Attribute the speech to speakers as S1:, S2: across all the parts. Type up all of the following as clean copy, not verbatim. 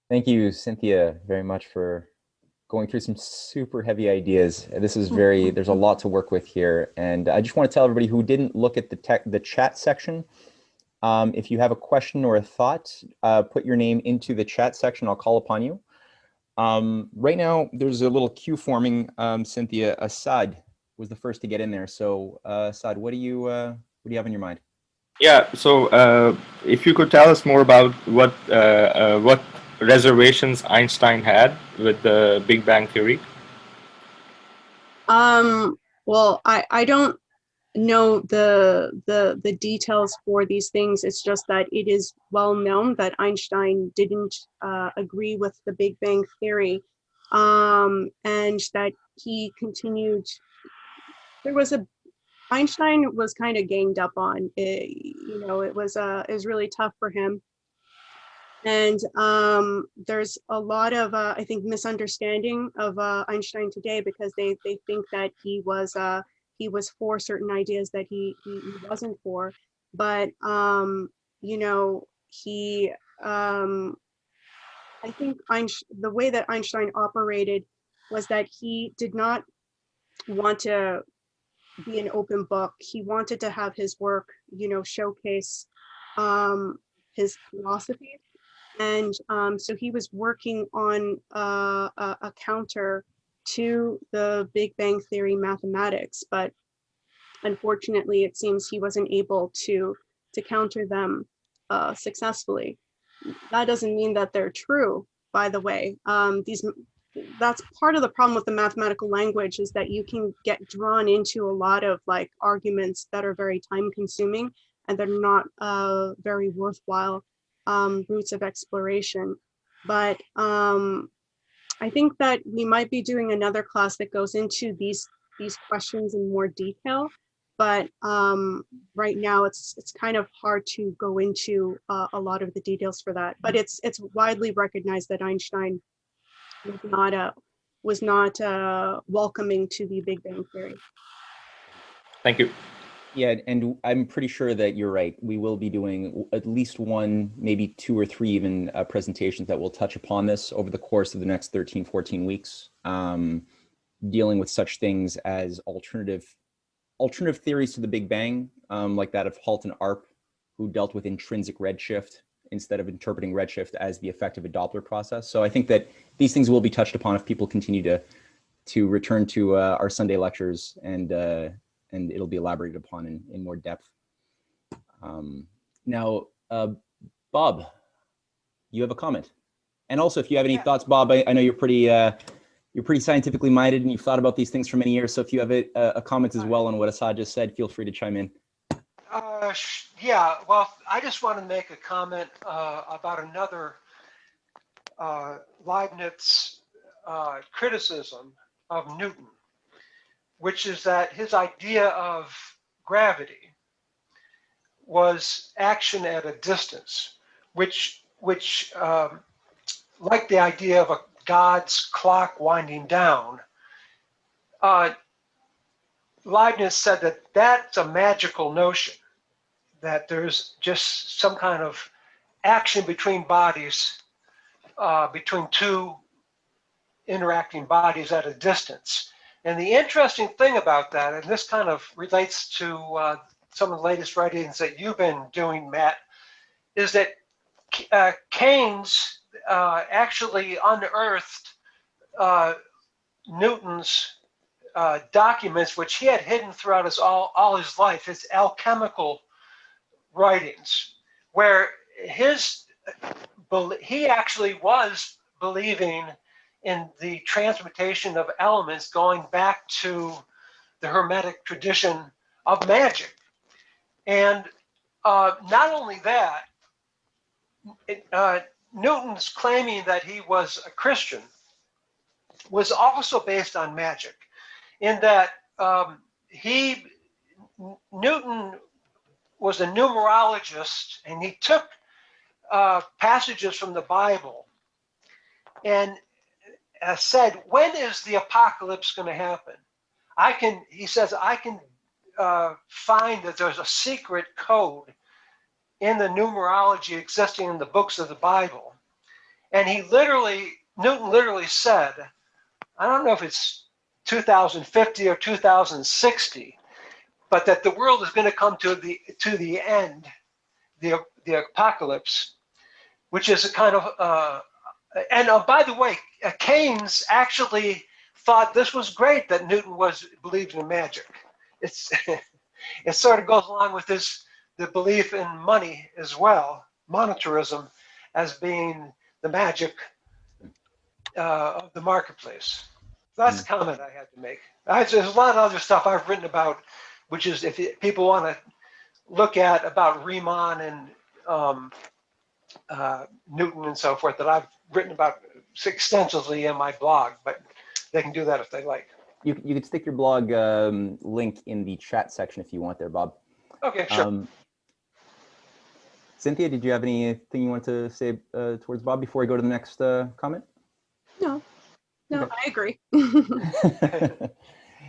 S1: Thank you, Cynthia, very much for going through some super heavy ideas. This is very, there's a lot to work with here. And I just want to tell everybody who didn't look at the chat section, if you have a question or a thought, put your name into the chat section. I'll call upon you. Right now, there's a little queue forming. Cynthia, Assad was the first to get in there. So, Assad, what do you have in your mind?
S2: Yeah, so if you could tell us more about what reservations Einstein had with the Big Bang Theory.
S3: Um, well, I don't know the details for these things. It's just that it is well known that Einstein didn't agree with the Big Bang Theory, and that he continued. There was a Einstein was kind of ganged up on. It was really tough for him, and there's a lot of I think misunderstanding of Einstein today because they think that he was for certain ideas that he wasn't for, but you know he I think the way that Einstein operated was that he did not want to be an open book. He wanted to have his work, showcase his philosophy. And so he was working on a counter to the Big Bang Theory mathematics, but unfortunately, it seems he wasn't able to counter them successfully. That doesn't mean that they're true, by the way. These That's part of the problem with the mathematical language is that you can get drawn into a lot of like arguments that are very time consuming and they're not very worthwhile routes of exploration. But I think that we might be doing another class that goes into these questions in more detail. But right now, it's kind of hard to go into a lot of the details for that. But it's widely recognized that Einstein was not welcoming to the Big Bang Theory.
S2: Thank you.
S1: Yeah, and I'm pretty sure that you're right. We will be doing at least one, maybe two or three even presentations that will touch upon this over the course of the next 13, 14 weeks, dealing with such things as alternative theories to the Big Bang, like that of Halt and Arp, who dealt with intrinsic redshift instead of interpreting redshift as the effect of a Doppler process. So I think that these things will be touched upon if people continue to return to our Sunday lectures, and it'll be elaborated upon in more depth. Now, Bob, you have a comment, and also if you have any thoughts, Bob, I know you're pretty scientifically minded and you've thought about these things for many years. So if you have a comment as well on what Assad just said, feel free to chime in.
S4: Yeah, well, I just want to make a comment about another Leibniz criticism of Newton, which is that his idea of gravity was action at a distance, which like the idea of a God's clock winding down, Leibniz said that that's a magical notion, that there's just some kind of action between bodies, between two interacting bodies at a distance. And the interesting thing about that, and this kind of relates to some of the latest writings that you've been doing, Matt, is that Keynes actually unearthed Newton's documents, which he had hidden throughout all his life, his alchemical writings, where he actually was believing in the transmutation of elements going back to the Hermetic tradition of magic. And not only that, Newton's claiming that he was a Christian was also based on magic, in that Newton was a numerologist, and he took passages from the Bible and said, when is the apocalypse going to happen? He says, I can find that there's a secret code in the numerology existing in the books of the Bible. And Newton literally said, I don't know if it's 2050 or 2060, but that the world is going to come to the end, the apocalypse, which is a kind of and by the way, Keynes actually thought this was great that Newton believed in magic. It's it sort of goes along with the belief in money as well, monetarism, as being the magic of the marketplace. That's the comment I had to make. There's a lot of other stuff I've written about, which is if people want to look at about Riemann and Newton and so forth, that I've written about extensively in my blog, but they can do that if they like.
S1: You could stick your blog link in the chat section if you want there, Bob.
S4: Okay, sure.
S1: Cynthia, did you have anything you want to say towards Bob before we go to the next comment?
S3: No,
S1: Okay.
S3: I agree.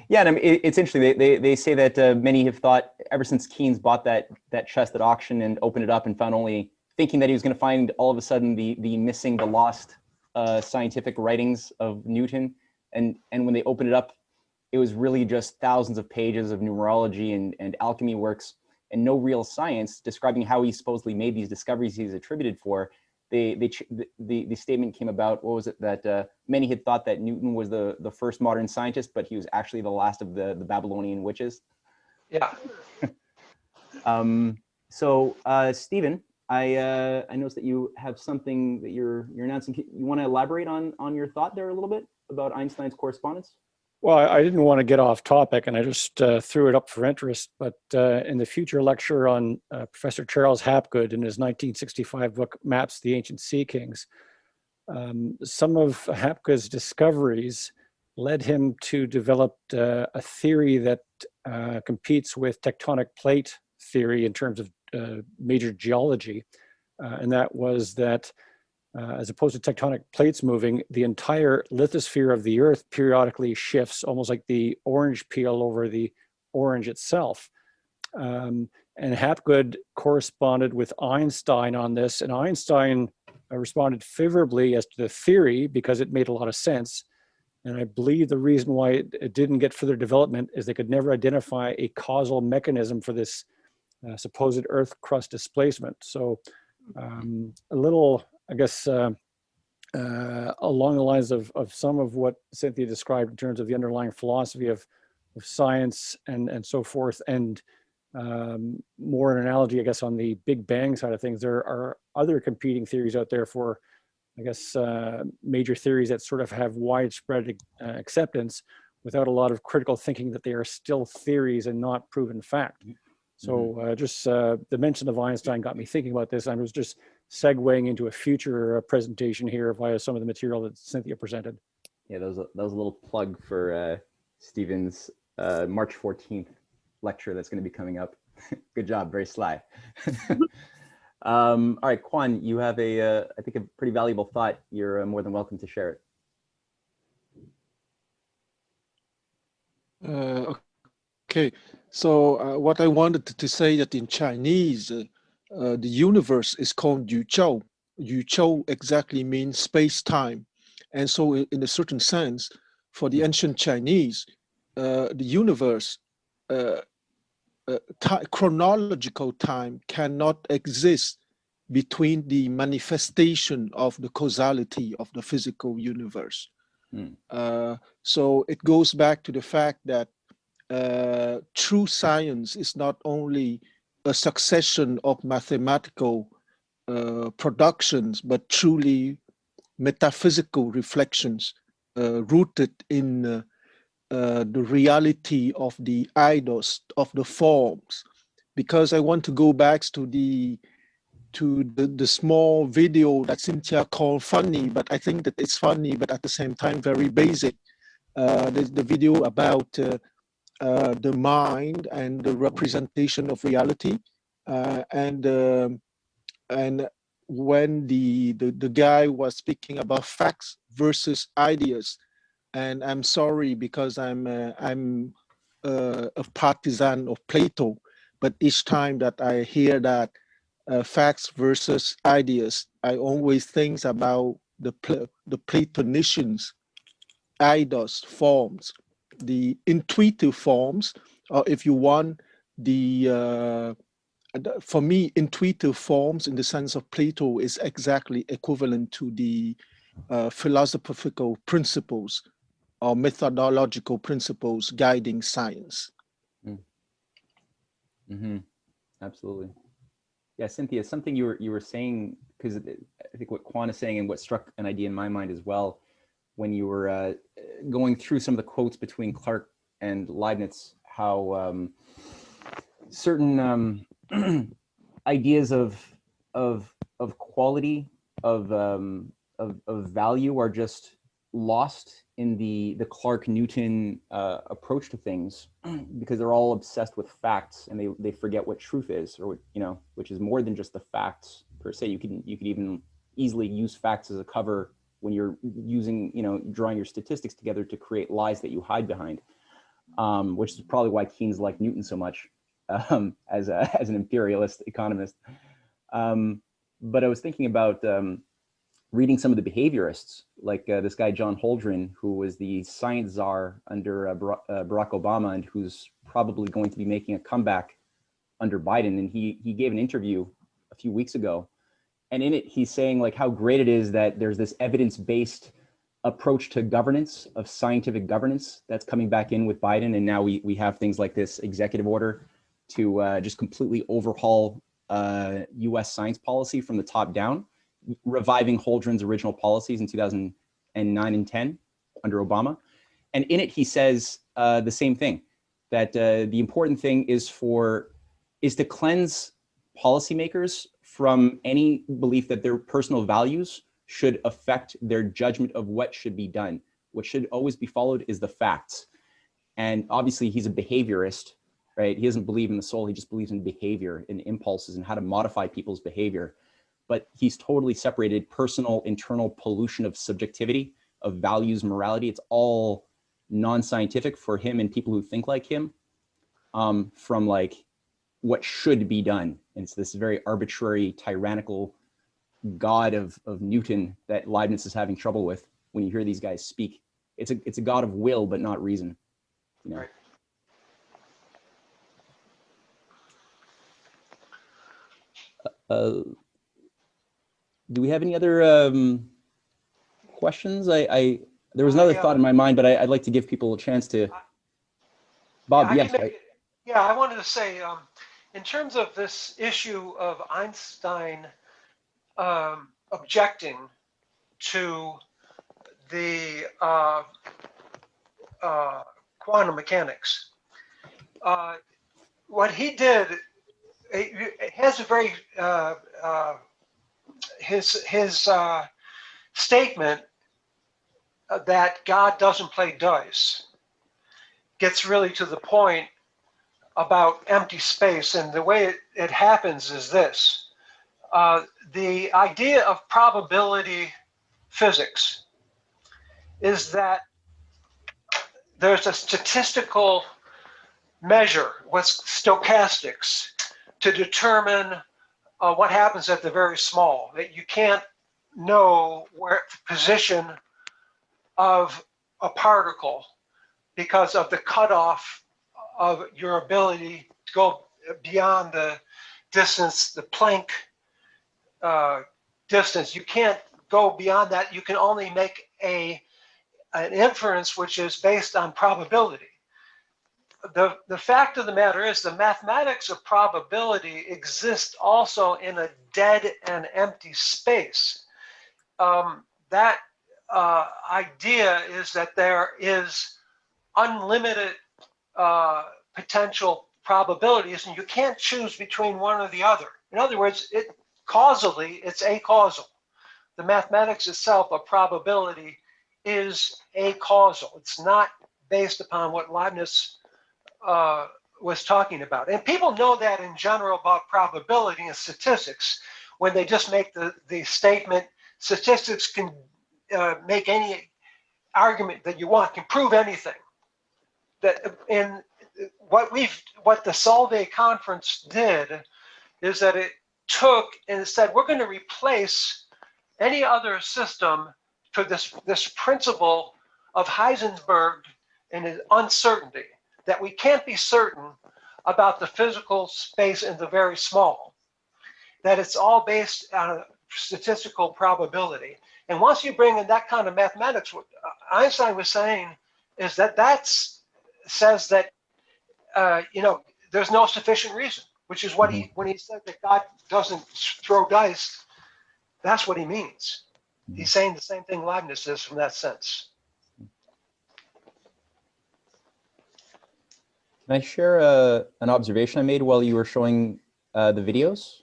S1: Yeah, and I mean, it's interesting. They say that many have thought ever since Keynes bought that chest at auction and opened it up and found only, thinking that he was going to find all of a sudden the lost scientific writings of Newton, and when they opened it up, it was really just thousands of pages of numerology and alchemy works and no real science describing how he supposedly made these discoveries he's attributed for. The statement came about, what was it, that many had thought that Newton was the first modern scientist, but he was actually the last of the Babylonian witches.
S4: Yeah.
S1: So Stephen, I noticed that you have something that you're announcing. You want to elaborate on your thought there a little bit about Einstein's correspondence?
S5: Well, I didn't want to get off topic, and I just threw it up for interest. But in the future lecture on Professor Charles Hapgood in his 1965 book, Maps the Ancient Sea Kings, some of Hapgood's discoveries led him to develop a theory that competes with tectonic plate theory in terms of major geology. And that was that as opposed to tectonic plates moving, the entire lithosphere of the Earth periodically shifts, almost like the orange peel over the orange itself. And Hapgood corresponded with Einstein on this, and Einstein responded favorably as to the theory because it made a lot of sense. And I believe the reason why it didn't get further development is they could never identify a causal mechanism for this supposed Earth crust displacement. So a little, I guess, along the lines of some of what Cynthia described in terms of the underlying philosophy of science and so forth, and more an analogy, I guess, on the Big Bang side of things. There are other competing theories out there for, I guess, major theories that sort of have widespread acceptance without a lot of critical thinking that they are still theories and not proven fact. So just the mention of Einstein got me thinking about this. I was just segueing into a future presentation here via some of the material that Cynthia presented.
S1: Yeah, that was a little plug for Stephen's March 14th lecture that's going to be coming up. Good job, very sly. All right, Kwan, you have I think a pretty valuable thought. You're more than welcome to share
S6: it. Okay, so what I wanted to say that in Chinese, the universe is called Yu Zhou. Yu Zhou exactly means space-time. And so in a certain sense, for the ancient Chinese, the universe, chronological time cannot exist between the manifestation of the causality of the physical universe. So it goes back to the fact that true science is not only a succession of mathematical productions, but truly metaphysical reflections rooted in the reality of the idos, of the forms. Because I want to go back to the small video that Cynthia called funny, but I think that it's funny, but at the same time very basic. The video about the mind and the representation of reality, and when the guy was speaking about facts versus ideas, and I'm sorry because I'm a partisan of Plato, but each time that I hear that facts versus ideas, I always think about the Platonicians, eidos forms, the intuitive forms, or if you want, for me, intuitive forms in the sense of Plato is exactly equivalent to the philosophical principles or methodological principles guiding science.
S1: Mm-hmm. Absolutely. Yeah, Cynthia, something you were saying, because I think what Quan is saying and what struck an idea in my mind as well, when you were going through some of the quotes between Clarke and Leibniz, how certain ideas of quality, of value are just lost in the Clarke Newton approach to things, because they're all obsessed with facts and they forget what truth is, or which is more than just the facts per se. You could even easily use facts as a cover when you're using, drawing your statistics together to create lies that you hide behind, which is probably why Keynes liked Newton so much as an imperialist economist. But I was thinking about reading some of the behaviorists, like this guy, John Holdren, who was the science czar under Barack Obama, and who's probably going to be making a comeback under Biden. And he gave an interview a few weeks ago. And in it, he's saying like how great it is that there's this evidence-based approach to governance, of scientific governance, that's coming back in with Biden. And now we have things like this executive order to just completely overhaul US science policy from the top down, reviving Holdren's original policies in 2009 and 10 under Obama. And in it, he says the same thing, that the important thing is to cleanse policymakers from any belief that their personal values should affect their judgment of what should be done. What should always be followed is the facts. And obviously he's a behaviorist, right? He doesn't believe in the soul, he just believes in behavior and impulses and how to modify people's behavior. But he's totally separated personal, internal pollution of subjectivity, of values, morality. It's all non-scientific for him and people who think like him, from like what should be done. And it's this very arbitrary, tyrannical God of Newton that Leibniz is having trouble with when you hear these guys speak. It's a God of will, but not reason.
S4: Right.
S1: Do we have any other questions? There was another thought in my mind, but I'd like to give people a chance to. Bob, yes.
S4: I wanted to say, in terms of this issue of Einstein objecting to the quantum mechanics, what he did, it has a very his statement that God doesn't play dice gets really to the point about empty space. And the way it happens is this. The idea of probability physics is that there's a statistical measure, what's stochastics, to determine what happens at the very small. That you can't know where the position of a particle because of the cutoff of your ability to go beyond the distance, the Planck distance. You can't go beyond that. You can only make an inference which is based on probability. The fact of the matter is the mathematics of probability exists also in a dead and empty space. That idea is that there is unlimited potential probabilities, and you can't choose between one or the other. In other words, causally, it's acausal. The mathematics itself of probability is acausal. It's not based upon what Leibniz was talking about. And people know that in general about probability and statistics when they just make the statement, statistics can make any argument that you want, can prove anything. That in what the Solvay conference did is that it took and said, we're going to replace any other system for this principle of Heisenberg and his uncertainty, that we can't be certain about the physical space and the very small, that it's all based on a statistical probability. And once you bring in that kind of mathematics, what Einstein was saying is that says that, there's no sufficient reason, which is what when he said that God doesn't throw dice, that's what he means. He's saying the same thing Leibniz says from that sense.
S1: Can I share an observation I made while you were showing the videos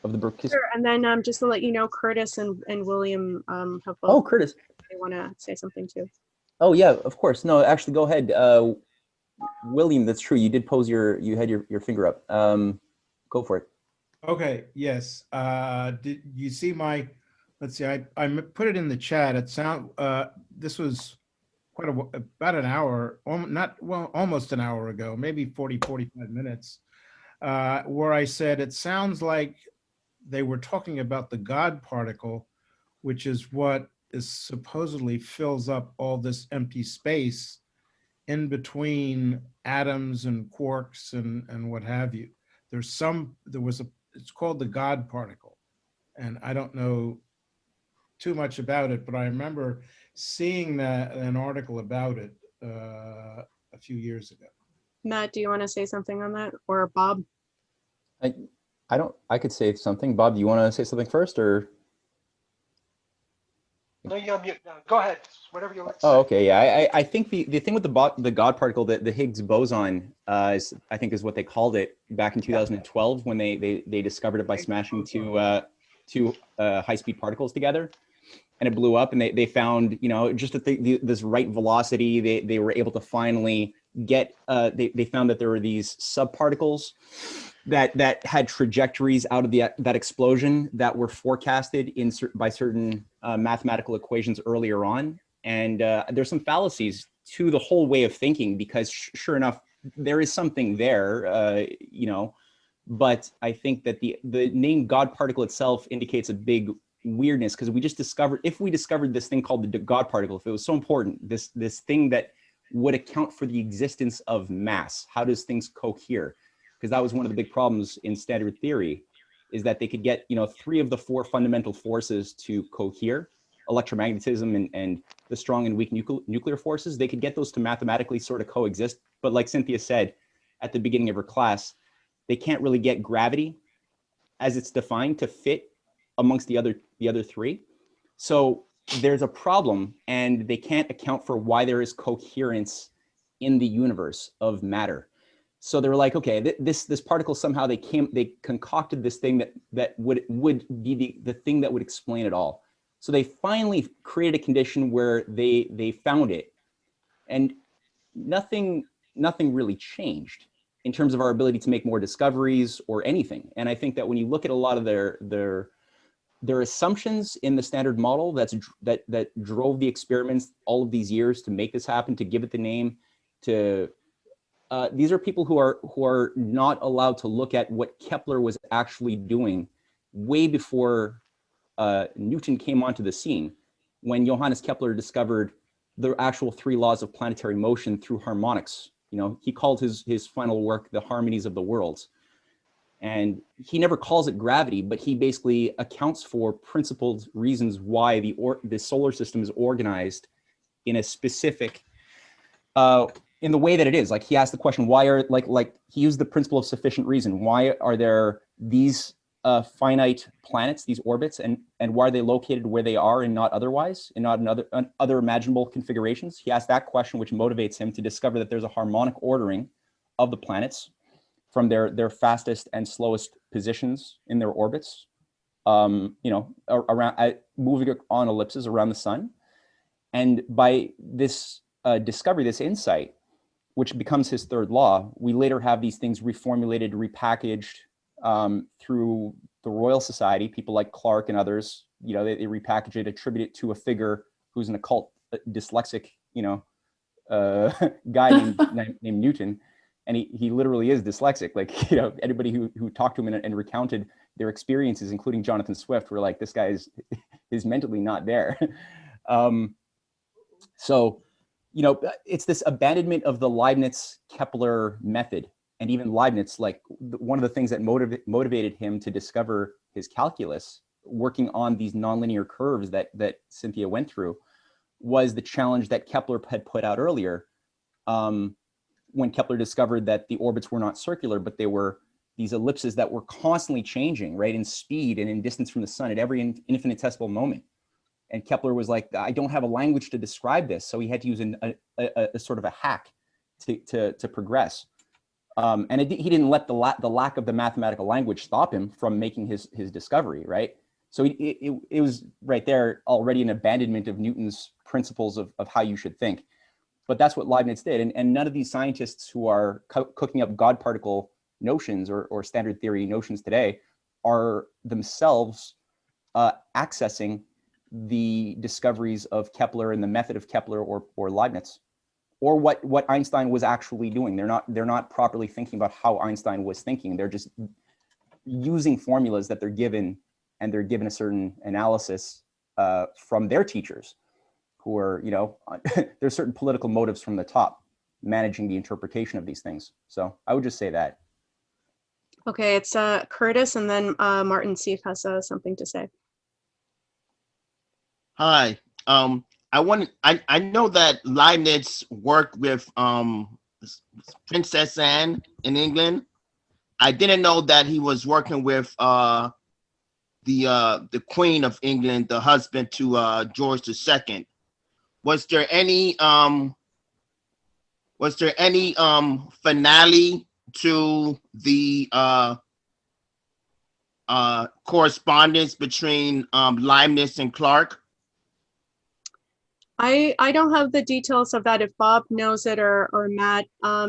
S1: of the Berkis?
S3: Sure. And then just to let you know, Curtis and William have both.
S1: Oh, Curtis.
S3: They want to say something too.
S1: Oh yeah, of course. No, actually, go ahead. William, that's true. You did pose you had your finger up. Go for it.
S7: Okay, yes. Did you see my, let's see, I put it in the chat. This was about an hour, almost an hour ago, maybe 45 minutes, where I said, it sounds like they were talking about the God particle, which is what is supposedly fills up all this empty space in between atoms and quarks and what have you. It's called the God particle. And I don't know too much about it, but I remember seeing an article about it a few years ago.
S3: Matt, do you want to say something on that, or Bob?
S1: I could say something. Bob, do you want to say something first, or?
S4: No, you're on mute now. Go ahead. Whatever you want to say.
S1: Oh, okay. Yeah, I think the thing with the God particle, the Higgs boson, I think is what they called it back in 2012 when they discovered it by smashing two high-speed particles together, and it blew up. And they found, just at this right velocity, they were able to finally get. They found that there were these subparticles that had trajectories out of that explosion that were forecasted by certain mathematical equations earlier on. And there's some fallacies to the whole way of thinking, because sure enough, there is something there, but I think that the name God particle itself indicates a big weirdness, because if we discovered this thing called the God particle, if it was so important, this thing that would account for the existence of mass, how does things cohere? Because that was one of the big problems in standard theory, is that they could get, 3 of the 4 fundamental forces to cohere, electromagnetism and the strong and weak nuclear forces. They could get those to mathematically sort of coexist. But like Cynthia said at the beginning of her class, they can't really get gravity as it's defined to fit amongst the other 3. So there's a problem, and they can't account for why there is coherence in the universe of matter. So they were like, okay, this particle, somehow they concocted this thing that would be the thing that would explain it all. So they finally created a condition where they found it, and nothing really changed in terms of our ability to make more discoveries or anything. And I think that when you look at a lot of their assumptions in the standard model that drove the experiments all of these years to make this happen, to give it the name, these are people who are not allowed to look at what Kepler was actually doing way before Newton came onto the scene, when Johannes Kepler discovered the actual 3 laws of planetary motion through harmonics. He called his final work The Harmonies of the Worlds. And he never calls it gravity, but he basically accounts for principled reasons why the solar system is organized in a specific in the way that it is. Like, he asked the question, why are like he used the principle of sufficient reason. Why are there these finite planets, these orbits, and why are they located where they are and not otherwise, and not in other imaginable configurations? He asked that question, which motivates him to discover that there's a harmonic ordering of the planets from their fastest and slowest positions in their orbits, around moving on ellipses around the sun. And by this discovery, this insight, which becomes his 3rd law, we later have these things reformulated, repackaged through the Royal Society. People like Clark and others, they repackage it, attribute it to a figure who's an occult dyslexic, guy named Newton. And he literally is dyslexic. Like, anybody who talked to him and recounted their experiences, including Jonathan Swift, were like, this guy is mentally not there. So, you know, it's this abandonment of the Leibniz-Kepler method. And even Leibniz, like one of the things that motivated him to discover his calculus, working on these nonlinear curves that Cynthia went through, was the challenge that Kepler had put out earlier, when Kepler discovered that the orbits were not circular, but they were these ellipses that were constantly changing, right, in speed and in distance from the sun at every infinitesimal moment. And Kepler was like, I don't have a language to describe this. So he had to use a sort of a hack to progress. And he didn't let the lack of the mathematical language stop him from making his discovery, right? So it was right there already an abandonment of Newton's principles of how you should think. But that's what Leibniz did. And none of these scientists who are cooking up God particle notions or standard theory notions today are themselves accessing the discoveries of Kepler and the method of Kepler or Leibniz, or what Einstein was actually doing. They're not properly thinking about how Einstein was thinking. They're just using formulas that they're given, and they're given a certain analysis from their teachers, who are, you know, there's certain political motives from the top managing the interpretation of these things. So I would just say that.
S3: Okay, it's Curtis, and then Martin Seif has something to say.
S8: Hi. I know that Leibniz worked with Princess Anne in England. I didn't know that he was working with the Queen of England, the husband to George II. Was there any finale to the correspondence between Leibniz and Clark?
S3: I don't have the details of that. If Bob knows it or Matt,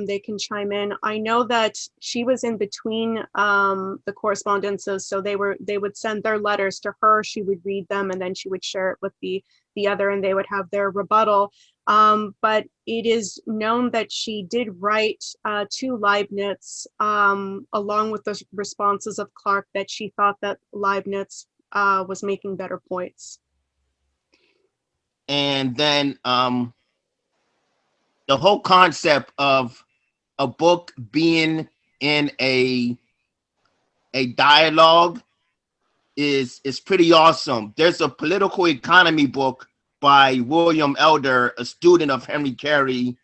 S3: they can chime in. I know that she was in between the correspondences, so they would send their letters to her. She would read them, and then she would share it with the other, and they would have their rebuttal. But it is known that she did write to Leibniz along with the responses of Clark, that she thought that Leibniz was making better points.
S8: And then the whole concept of a book being in a dialogue is pretty awesome. There's a political economy book by William Elder, a student of Henry Carey,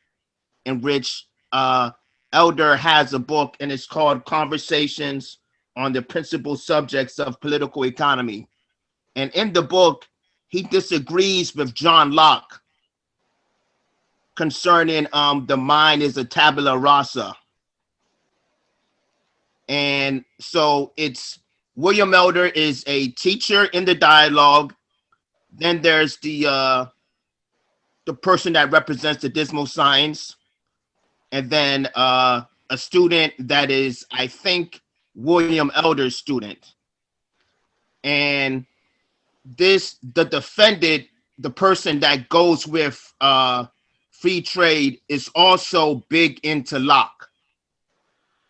S8: in which Elder has a book, and it's called Conversations on the Principal Subjects of Political Economy. And in the book, he disagrees with John Locke concerning the mind is a tabula rasa. And so it's William Elder is a teacher in the dialogue. Then there's the person that represents the dismal signs, and then a student that is, I think, William Elder's student. And the defendant, the person that goes with free trade, is also big into Locke,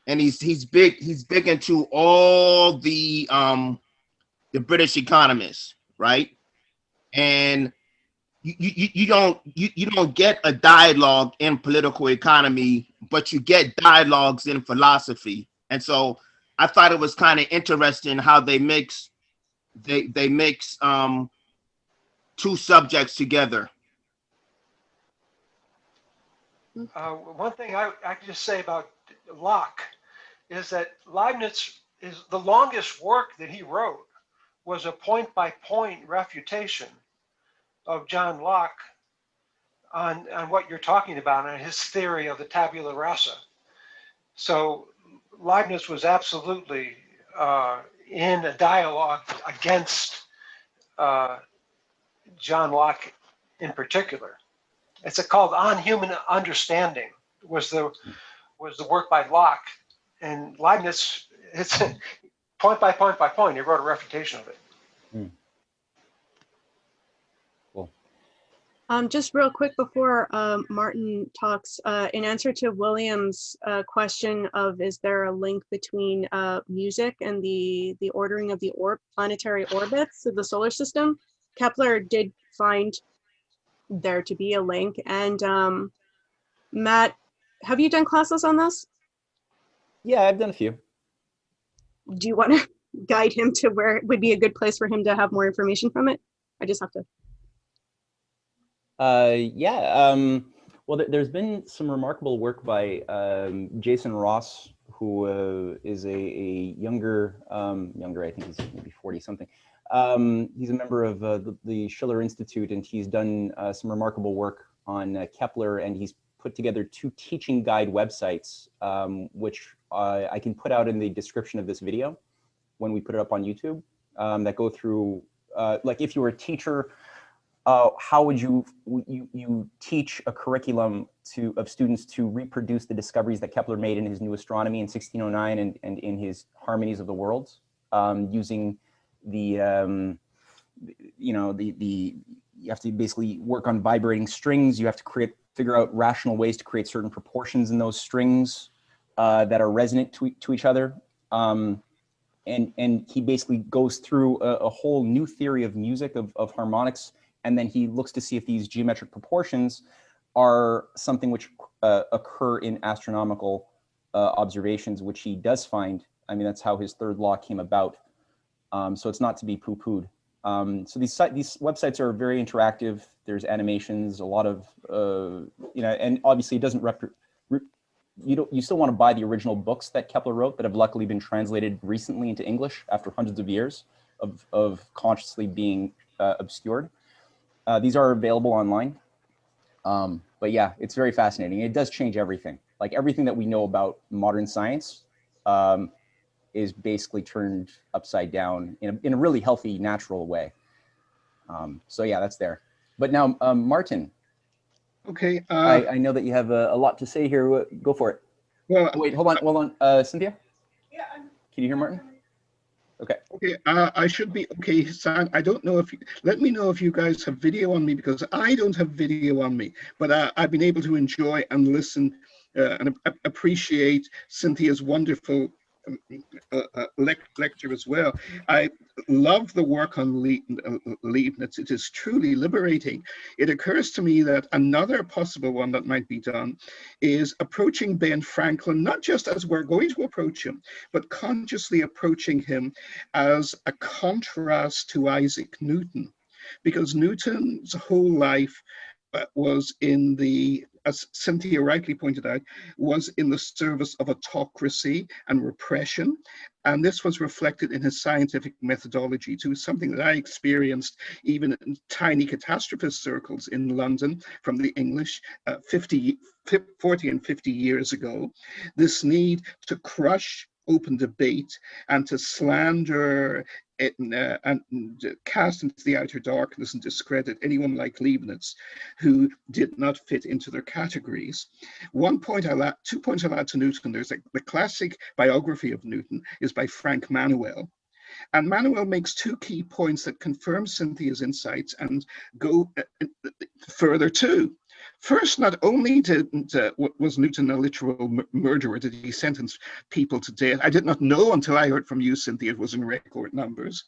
S8: and he's big into all the British economists, right? And you don't get a dialogue in political economy, but you get dialogues in philosophy. And so I thought it was kind of interesting how they mix two subjects together.
S4: One thing I can just say about Locke is that Leibniz is the longest work that he wrote was a point-by-point refutation of John Locke on what you're talking about and his theory of the tabula rasa. So Leibniz was absolutely in a dialogue against John Locke in particular. It's called On Human Understanding was the work by Locke, and Leibniz, it's point by point by point, he wrote a refutation of it.
S1: Cool.
S3: Just real quick before Martin talks, in answer to William's question of is there a link between music and the ordering of the planetary orbits of the solar system, Kepler did find there to be a link. And Matt, have you done classes on this?
S1: Yeah, I've done a few.
S3: Do you want to guide him to where it would be a good place for him to have more information from it? I just have to.
S1: Yeah. Well, there's been some remarkable work by Jason Ross, who is a younger, I think he's maybe 40 something. He's a member of the Schiller Institute, and he's done some remarkable work on Kepler, and he's put together 2 teaching guide websites, which I can put out in the description of this video when we put it up on YouTube, that go through, like if you were a teacher, how would you teach a curriculum of students to reproduce the discoveries that Kepler made in his New Astronomy in 1609 and in his Harmonies of the Worlds, using the you have to basically work on vibrating strings. You have to figure out rational ways to create certain proportions in those strings that are resonant to each other. And he basically goes through a whole new theory of music, of harmonics, and then he looks to see if these geometric proportions are something which occur in astronomical observations, which he does find. I mean, that's how his third law came about. So it's not to be poo-pooed. So these websites are very interactive. There's animations, a lot of, and obviously it doesn't you still want to buy the original books that Kepler wrote that have luckily been translated recently into English after hundreds of years of consciously being obscured. These are available online. But yeah, it's very fascinating. It does change everything. Like everything that we know about modern science is basically turned upside down in a really healthy, natural way. So yeah, that's there. But now, Martin.
S9: Okay.
S1: I know that you have a lot to say here. Go for it.
S9: Well,
S1: oh, wait, hold on. Cynthia?
S10: Yeah.
S1: Can you hear Martin? Okay.
S9: Okay, I should be okay, Sam. I don't know if let me know if you guys have video on me, because I don't have video on me, but I've been able to enjoy and listen and appreciate Cynthia's wonderful lecture as well. I love the work on Leibniz. It is truly liberating. It occurs to me that another possible one that might be done is approaching Ben Franklin, not just as we're going to approach him, but consciously approaching him as a contrast to Isaac Newton, because Newton's whole life was in the, as Cynthia rightly pointed out, was in the service of autocracy and repression. And this was reflected in his scientific methodology too, something that I experienced even in tiny catastrophist circles in London from the English 40 and 50 years ago. This need to crush open debate and to slander it, and cast into the outer darkness and discredit anyone like Leibniz who did not fit into their categories. 2 points I'll add to Newton. There's the classic biography of Newton is by Frank Manuel. And Manuel makes 2 key points that confirm Cynthia's insights and go further too. First, not only was Newton a literal murderer, did he sentence people to death? I did not know until I heard from you, Cynthia, it was in record numbers.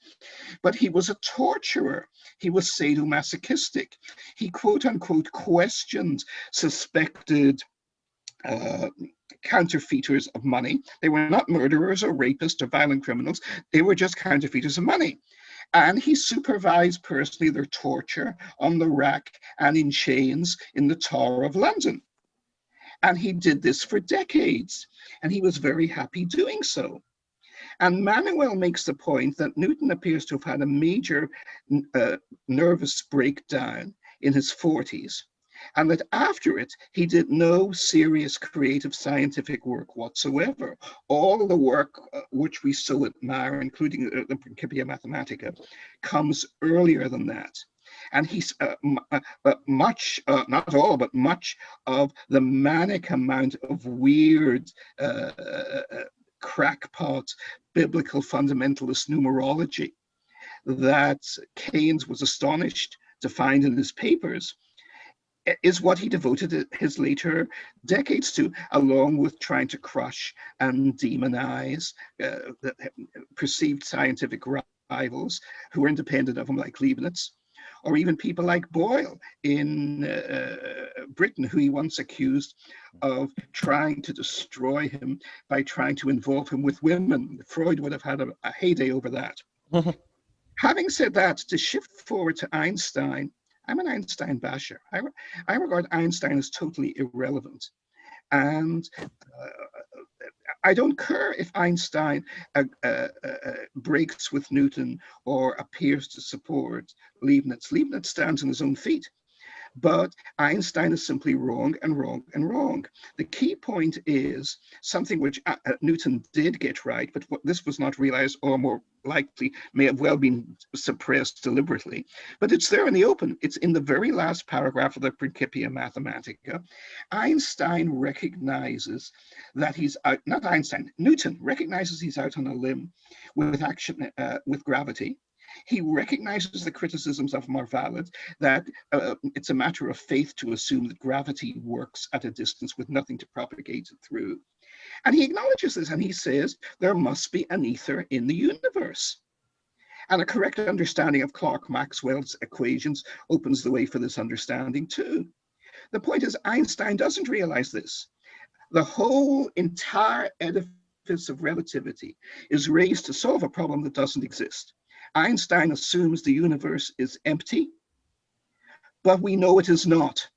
S9: But he was a torturer. He was sadomasochistic. He, quote unquote, questioned suspected counterfeiters of money. They were not murderers or rapists or violent criminals. They were just counterfeiters of money. And he supervised personally their torture on the rack and in chains in the Tower of London. And he did this for decades, and he was very happy doing so. And Manuel makes the point that Newton appears to have had a major nervous breakdown in his 40s, and that after it, he did no serious creative scientific work whatsoever. All the work which we so admire, including the Principia Mathematica, comes earlier than that. And he's much, not all, but much of the manic amount of weird, crackpot, biblical fundamentalist numerology that Keynes was astonished to find in his papers is what he devoted his later decades to, along with trying to crush and demonize the perceived scientific rivals who were independent of him, like Leibniz, or even people like Boyle in Britain, who he once accused of trying to destroy him by trying to involve him with women. Freud would have had a heyday over that. Having said that, to shift forward to Einstein, I'm an Einstein basher. I regard Einstein as totally irrelevant. And I don't care if Einstein breaks with Newton or appears to support Leibniz. Leibniz stands on his own feet. But Einstein is simply wrong and wrong and wrong. The key point is something which Newton did get right, but this was not realized, or more likely may have well been suppressed deliberately. But it's there in the open. It's in the very last paragraph of the Principia Mathematica. Einstein recognizes that he's out, not Einstein, Newton recognizes he's out on a limb with action, with gravity. He recognizes the criticisms of him are valid, that it's a matter of faith to assume that gravity works at a distance with nothing to propagate it through. And he acknowledges this, and he says there must be an ether in the universe. And a correct understanding of Clerk-Maxwell's equations opens the way for this understanding too. The point is, Einstein doesn't realize this. The whole entire edifice of relativity is raised to solve a problem that doesn't exist. Einstein assumes the universe is empty, but we know it is not.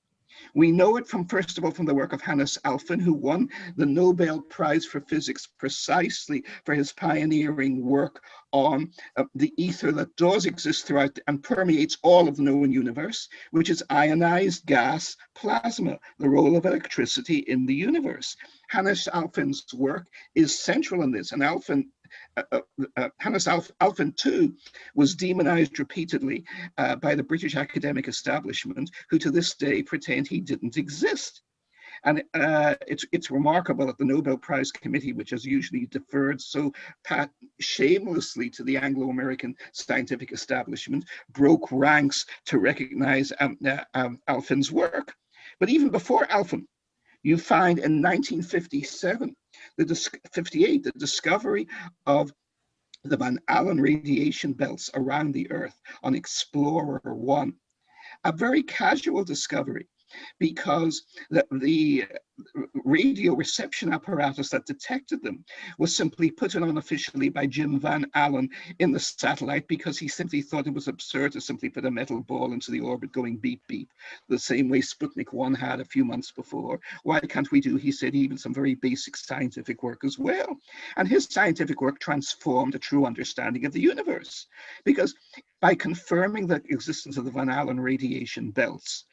S9: We know it from, first of all, from the work of Hannes Alfvén, who won the Nobel Prize for Physics precisely for his pioneering work on the ether that does exist throughout and permeates all of the known universe, which is ionized gas plasma, the role of electricity in the universe. Hannes Alfvén's work is central in this, and Hannes Alfvén too was demonized repeatedly by the British academic establishment, who to this day pretend he didn't exist. And it's remarkable that the Nobel Prize Committee, which has usually deferred so shamelessly to the Anglo-American scientific establishment, broke ranks to recognize Alfvén's work. But even before Alfvén, you find in 1957, 58, the discovery of the Van Allen radiation belts around the Earth on Explorer 1. A very casual discovery, because the radio reception apparatus that detected them was simply put in unofficially by Jim Van Allen in the satellite, because he simply thought it was absurd to simply put a metal ball into the orbit going beep beep, the same way Sputnik 1 had a few months before. Why can't we do, he said, even some very basic scientific work as well? And his scientific work transformed a true understanding of the universe, because by confirming the existence of the Van Allen radiation belts,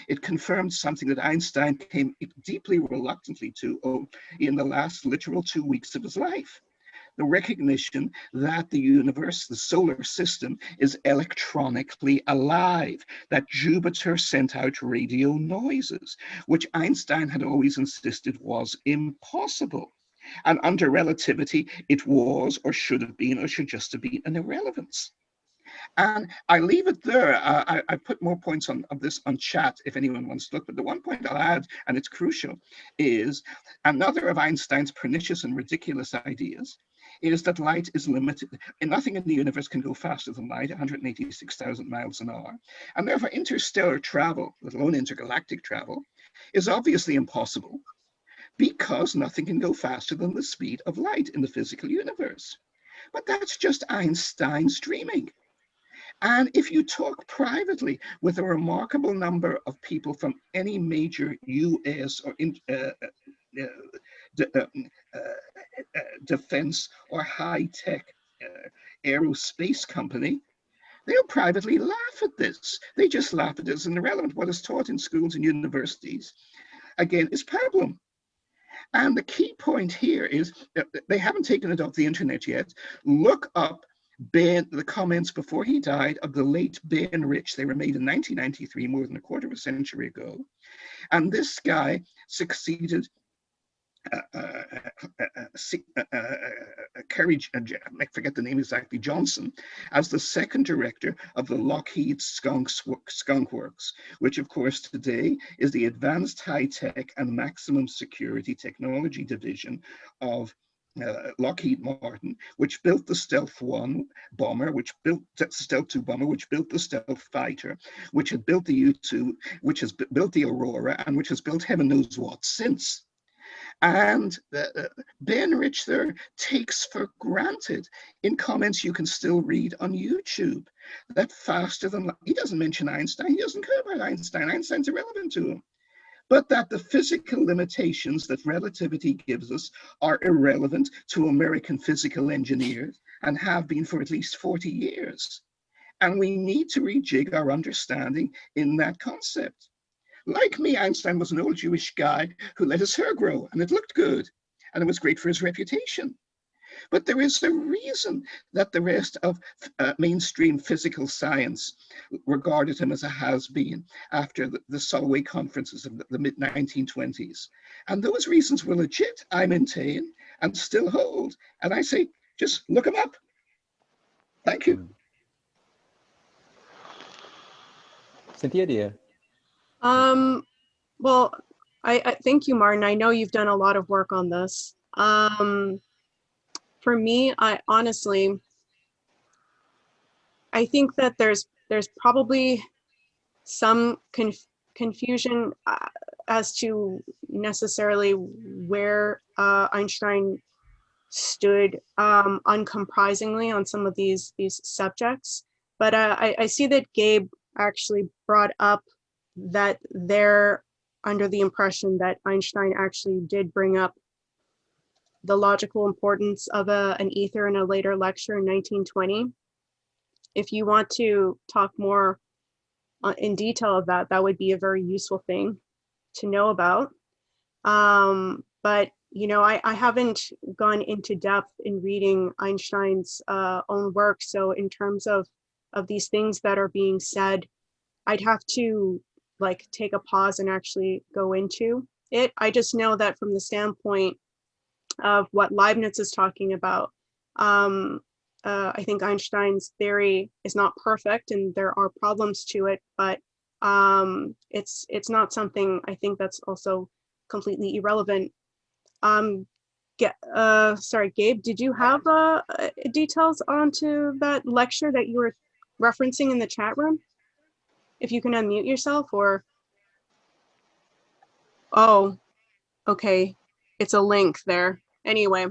S9: it confirmed something that Einstein came deeply reluctantly to in the last literal 2 weeks of his life. The recognition that the universe, the solar system, is electronically alive, that Jupiter sent out radio noises, which Einstein had always insisted was impossible. And under relativity, it was, or should have been, or should just have been an irrelevance. And I leave it there. I put more points of this on chat if anyone wants to look, but the one point I'll add, and it's crucial, is another of Einstein's pernicious and ridiculous ideas is that light is limited, and nothing in the universe can go faster than light, 186,000 miles an hour. And therefore interstellar travel, let alone intergalactic travel, is obviously impossible, because nothing can go faster than the speed of light in the physical universe. But that's just Einstein's dreaming. And if you talk privately with a remarkable number of people from any major US or defense or high-tech aerospace company, they'll privately laugh at this. They just laugh at it as irrelevant. What is taught in schools and universities, again, is pablum. And the key point here is that they haven't taken it off the internet yet. Look up the comments before he died of the late Ben Rich. They were made in 1993, more than a quarter of a century ago. And this guy succeeded Kerry, I forget the name exactly, Johnson, as the second director of the Lockheed Skunk Works, which of course today is the Advanced High Tech and Maximum Security Technology Division of Lockheed Martin, which built the Stealth 1 bomber, which built the Stealth 2 bomber, which built the Stealth fighter, which had built the U-2, which has built the Aurora, and which has built heaven knows what since. And Ben Richter takes for granted in comments you can still read on YouTube that faster than, he doesn't mention Einstein, he doesn't care about Einstein, Einstein's irrelevant to him, but that the physical limitations that relativity gives us are irrelevant to American physical engineers and have been for at least 40 years. And we need to rejig our understanding in that concept. Like me, Einstein was an old Jewish guy who let his hair grow and it looked good and it was great for his reputation. But there is a reason that the rest of mainstream physical science regarded him as a has-been after the Solway conferences of the mid-1920s. And those reasons were legit, I maintain, and still hold. And I say, just look them up. Thank you.
S1: Cynthia, do you?
S3: Well, I thank you, Martin. I know you've done a lot of work on this. For me, I honestly, I think that there's probably some confusion as to necessarily where Einstein stood uncompromisingly on some of these subjects. But I see that Gabe actually brought up that they're under the impression that Einstein actually did bring up the logical importance of an ether in a later lecture in 1920. If you want to talk more in detail of that, that would be a very useful thing to know about. But you know, I haven't gone into depth in reading Einstein's own work. So in terms of these things that are being said, I'd have to like take a pause and actually go into it. I just know that from the standpoint of what Leibniz is talking about, I think Einstein's theory is not perfect and there are problems to it, but it's not something I think that's also completely irrelevant. Sorry, Gabe, did you have details onto that lecture that you were referencing in the chat room? If you can unmute yourself, or, oh, okay, it's a link there. Anyway,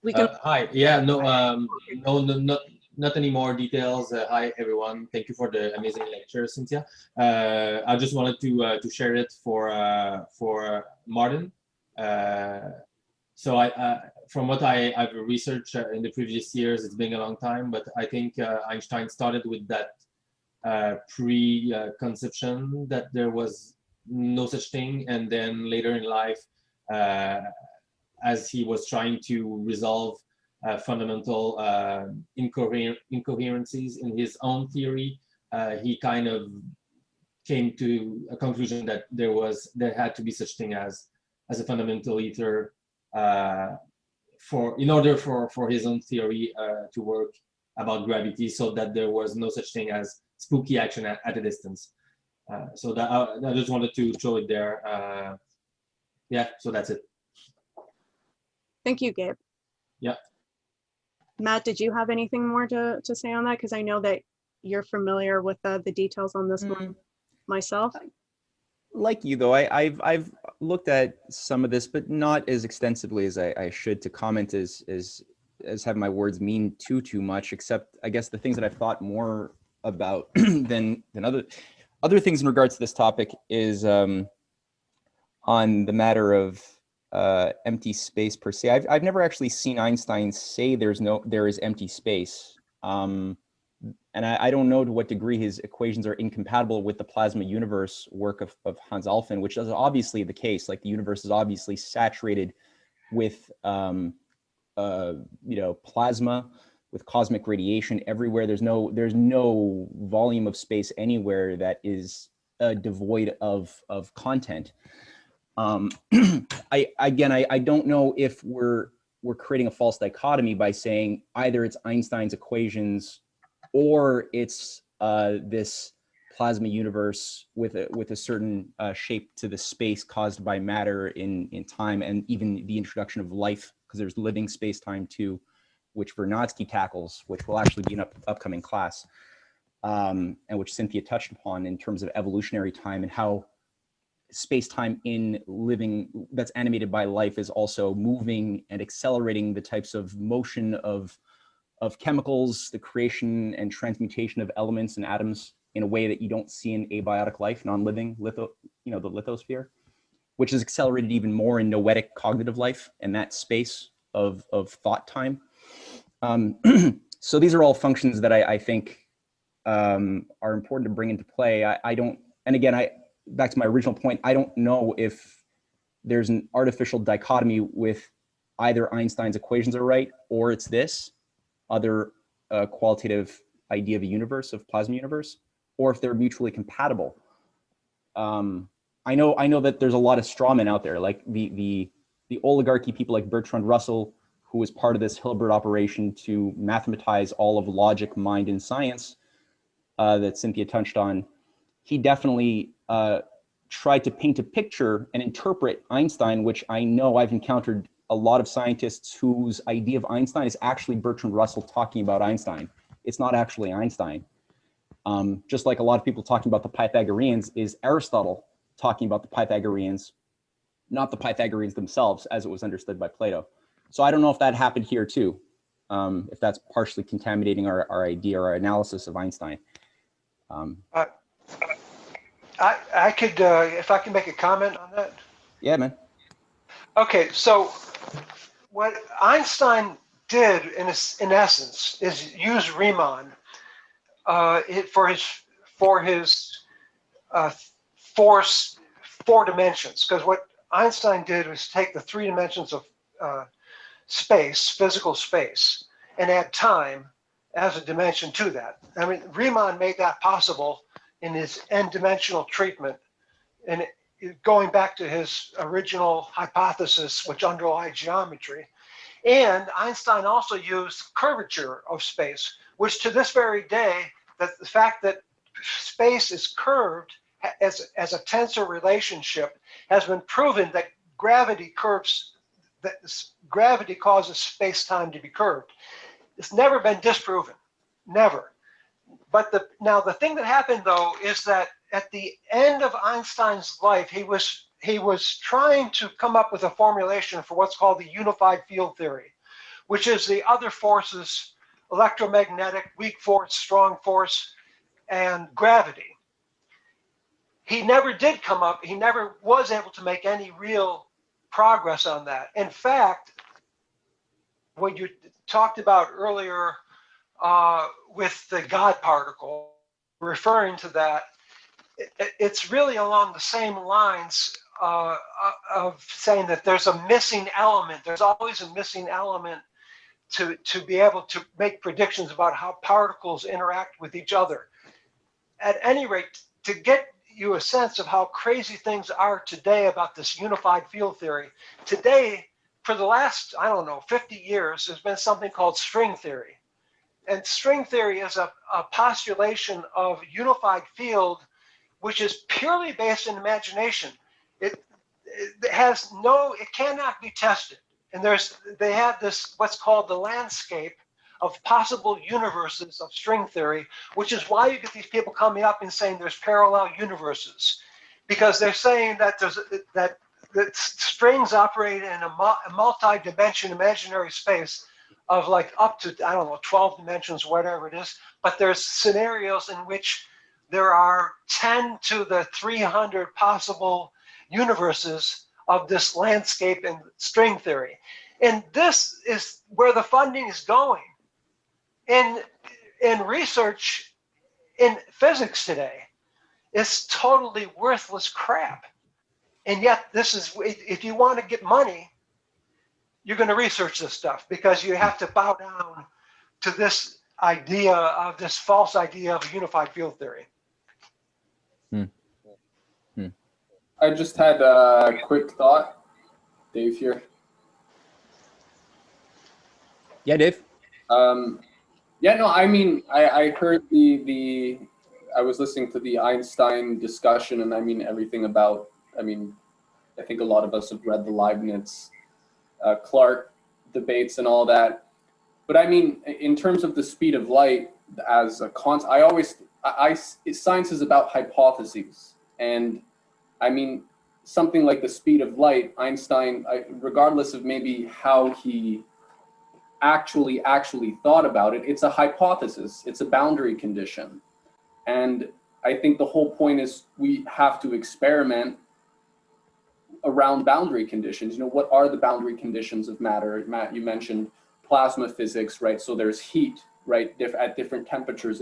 S3: we can.
S10: Hi, yeah, not any more details. Hi everyone, thank you for the amazing lecture, Cynthia. I just wanted to share it for Martin. So from what I've researched in the previous years, it's been a long time, but I think Einstein started with that preconception that there was no such thing, and then later in life, as he was trying to resolve fundamental incoherencies in his own theory, he kind of came to a conclusion that there had to be such thing as a fundamental ether in order for his own theory to work about gravity, so that there was no such thing as spooky action at a distance. So that I just wanted to show it there. Yeah, so that's it.
S3: Thank you, Gabe.
S10: Yeah.
S3: Matt, did you have anything more to say on that? Because I know that you're familiar with the details on this one myself.
S1: Like you though, I've looked at some of this, but not as extensively as I should to comment as have my words mean too much, except I guess the things that I've thought more about than other things in regards to this topic is on the matter of empty space per se. I've never actually seen Einstein say there is empty space. And I don't know to what degree his equations are incompatible with the plasma universe work of Hans Alfvén, which is obviously the case. Like the universe is obviously saturated with plasma, with cosmic radiation everywhere. There's no volume of space anywhere that is devoid of content. I don't know if we're creating a false dichotomy by saying either it's Einstein's equations or it's this plasma universe with a certain shape to the space caused by matter in time, and even the introduction of life, because there's living space-time too, which Vernadsky tackles, which will actually be an upcoming class, and which Cynthia touched upon in terms of evolutionary time and how space-time in living that's animated by life is also moving and accelerating the types of motion of chemicals, the creation and transmutation of elements and atoms in a way that you don't see in abiotic life, non-living the lithosphere, which is accelerated even more in noetic cognitive life and that space of thought time. So these are all functions that I think are important to bring into play. I don't, and again, back to my original point, I don't know if there's an artificial dichotomy with either Einstein's equations are right or it's this other qualitative idea of a universe, of plasma universe, or if they're mutually compatible. I know that there's a lot of strawmen out there, like the oligarchy people like Bertrand Russell, who was part of this Hilbert operation to mathematize all of logic, mind, and science that Cynthia touched on. He definitely tried to paint a picture and interpret Einstein, which I know I've encountered a lot of scientists whose idea of Einstein is actually Bertrand Russell talking about Einstein. It's not actually Einstein. Just like a lot of people talking about the Pythagoreans is Aristotle talking about the Pythagoreans, not the Pythagoreans themselves as it was understood by Plato. So I don't know if that happened here too, if that's partially contaminating our idea or our analysis of Einstein.
S4: I could, if I can make a comment on that.
S1: Yeah, man.
S4: Okay, so what Einstein did in essence is use Riemann for his four dimensions. Because what Einstein did was take the 3 dimensions of space, physical space, and add time as a dimension to that. I mean, Riemann made that possible in his n-dimensional treatment, and going back to his original hypothesis, which underlies geometry. And Einstein also used curvature of space, which to this very day, that the fact that space is curved as a tensor relationship has been proven that gravity causes space-time to be curved. It's never been disproven, never. But now the thing that happened though is that at the end of Einstein's life, he was trying to come up with a formulation for what's called the unified field theory, which is the other forces, electromagnetic, weak force, strong force, and gravity. He never did come up, he never was able to make any real progress on that. In fact, what you talked about earlier with the God particle, referring to that, it's really along the same lines of saying that there's a missing element. There's always a missing element to be able to make predictions about how particles interact with each other. At any rate, to get you a sense of how crazy things are today about this unified field theory, today, for the last, 50 years, there's been something called string theory. And string theory is a postulation of unified field, which is purely based in imagination. It cannot be tested. And they have this, what's called the landscape of possible universes of string theory, which is why you get these people coming up and saying there's parallel universes, because they're saying that that strings operate in a multi-dimension imaginary space of like up to, 12 dimensions, whatever it is. But there's scenarios in which there are 10 to the 300 possible universes of this landscape in string theory. And this is where the funding is going in research in physics today. It's totally worthless crap. And yet this is, if you want to get money, you're going to research this stuff because you have to bow down to this idea of this false idea of a unified field theory.
S11: I just had a quick thought. Dave here.
S1: Yeah, Dave.
S11: Yeah, no, I mean, I heard I was listening to the Einstein discussion, and I mean everything about. I mean, I think a lot of us have read the Leibniz, Clark debates and all that. But I mean, in terms of the speed of light as a concept, science is about hypotheses, and I mean, something like the speed of light, Einstein, regardless of maybe how he actually thought about it, it's a hypothesis, it's a boundary condition. And I think the whole point is we have to experiment around boundary conditions. You know, what are the boundary conditions of matter? Matt, you mentioned plasma physics, right? So there's heat, right, at different temperatures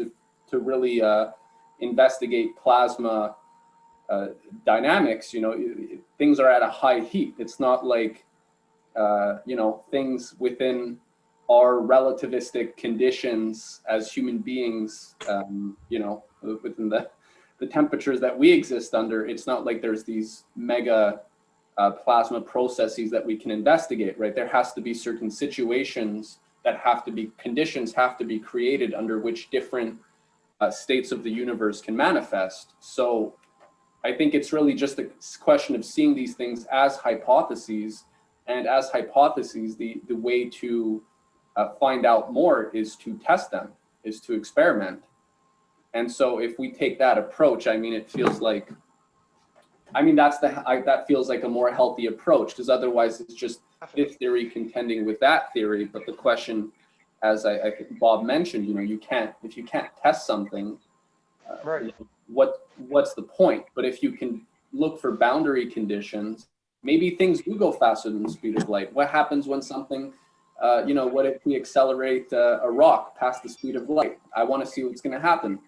S11: to really investigate plasma dynamics. You know, things are at a high heat. It's not like, you know, things within our relativistic conditions as human beings, you know, within the temperatures that we exist under, it's not like there's these mega plasma processes that we can investigate, right? There has to be certain situations that conditions have to be created under which different states of the universe can manifest. So I think it's really just a question of seeing these things as hypotheses, and as hypotheses, the way to find out more is to test them, is to experiment. And so if we take that approach, I mean, it feels like, I mean, that feels like a more healthy approach, because otherwise it's just this theory contending with that theory. But the question, as I think Bob mentioned, you know, if you can't test something,
S4: Right.
S11: you know, what's the point? But if you can look for boundary conditions, maybe things do go faster than the speed of light. What happens when something, you know, what if we accelerate a rock past the speed of light? I want to see what's going to happen.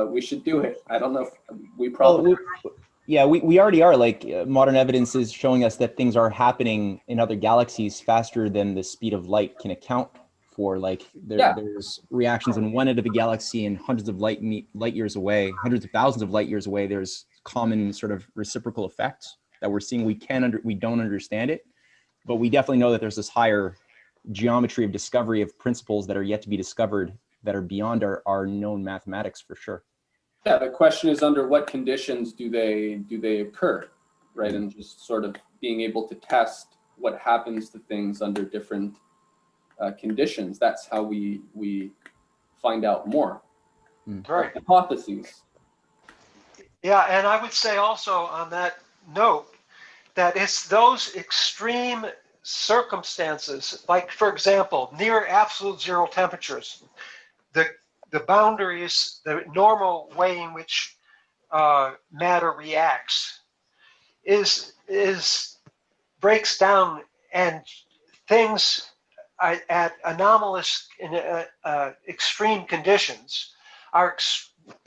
S11: We should do it. I don't know if we probably.
S1: Yeah, we already are. Like modern evidence is showing us that things are happening in other galaxies faster than the speed of light can account for. Like there's reactions in one end of the galaxy and hundreds of light years away, hundreds of thousands of light years away. There's common sort of reciprocal effects that we're seeing. We don't understand it, but we definitely know that there's this higher geometry of discovery of principles that are yet to be discovered that are beyond our known mathematics for sure.
S11: Yeah, the question is under what conditions do they occur, right? And just sort of being able to test what happens to things under different conditions. That's how we find out more.
S4: Right.
S11: Hypotheses.
S4: Yeah, and I would say also on that note that it's those extreme circumstances, like for example, near absolute zero temperatures, the boundaries, the normal way in which matter reacts breaks down, and things at anomalous extreme conditions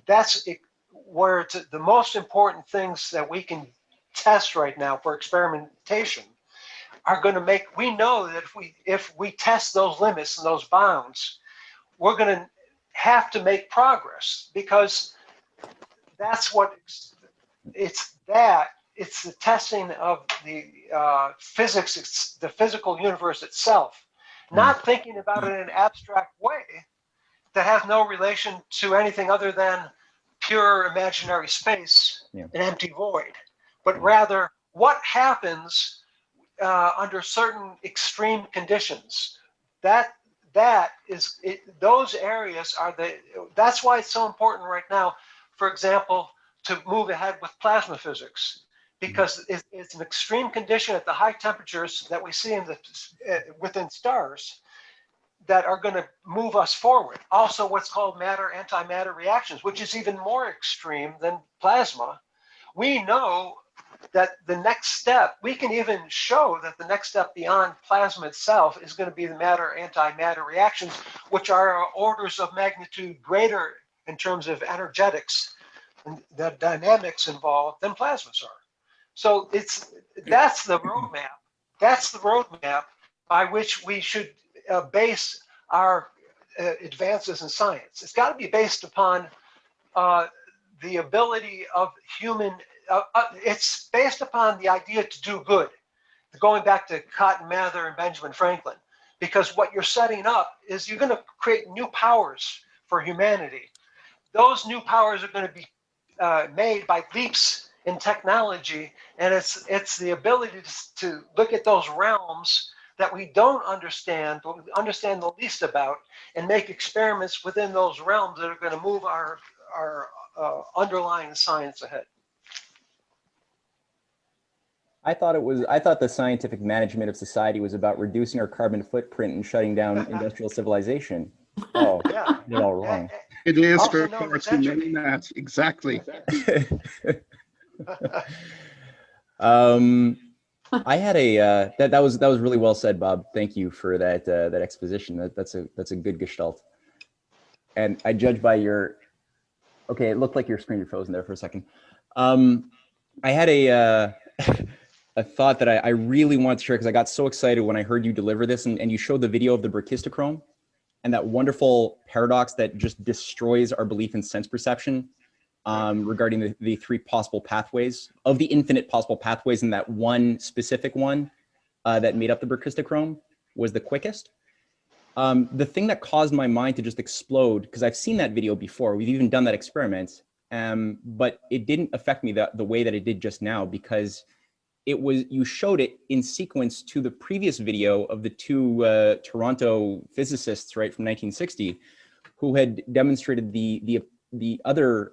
S4: that's where the most important things that we can test right now for experimentation are going to make. We know that if we test those limits and those bounds, we're going to have to make progress, because that's what it's the testing of the physics, it's the physical universe itself, not thinking about it in an abstract way that has no relation to anything other than pure imaginary space, an empty void, but rather what happens under certain extreme conditions. Those areas are that's why it's so important right now, for example, to move ahead with plasma physics, because it's an extreme condition at the high temperatures that we see within stars that are going to move us forward. Also, what's called matter-antimatter reactions, which is even more extreme than plasma. We know that the next step, we can even show that the next step beyond plasma itself is going to be the matter-antimatter reactions, which are orders of magnitude greater in terms of energetics and the dynamics involved than plasmas are. So that's the roadmap. That's the roadmap by which we should base our advances in science. It's got to be based upon the ability of human, it's based upon the idea to do good, going back to Cotton Mather and Benjamin Franklin, because what you're setting up is you're going to create new powers for humanity. Those new powers are going to be made by leaps in technology, and it's the ability to look at those realms that we don't understand, but we understand the least about, and make experiments within those realms that are going to move our underlying science ahead.
S1: I thought the scientific management of society was about reducing our carbon footprint and shutting down industrial civilization. Oh,
S4: Yeah.
S1: you're all wrong.
S9: It is
S4: Also
S9: for
S4: known
S9: far
S4: as
S9: too many,
S4: entropy.
S9: Matt. Exactly.
S1: I had a that was really well said, Bob. Thank you for that exposition. That's a good gestalt. And I judge by your, okay, it looked like your screen was frozen there for a second. I had a a thought that I really want to share because I got so excited when I heard you deliver this, and you showed the video of the brachistochrome and that wonderful paradox that just destroys our belief in sense perception regarding the three possible pathways of the infinite possible pathways, and that one specific one that made up the brachistochrome was the quickest. The thing that caused my mind to just explode, because I've seen that video before, we've even done that experiment, but it didn't affect me the way that it did just now, because you showed it in sequence to the previous video of the two Toronto physicists, right, from 1960, who had demonstrated the other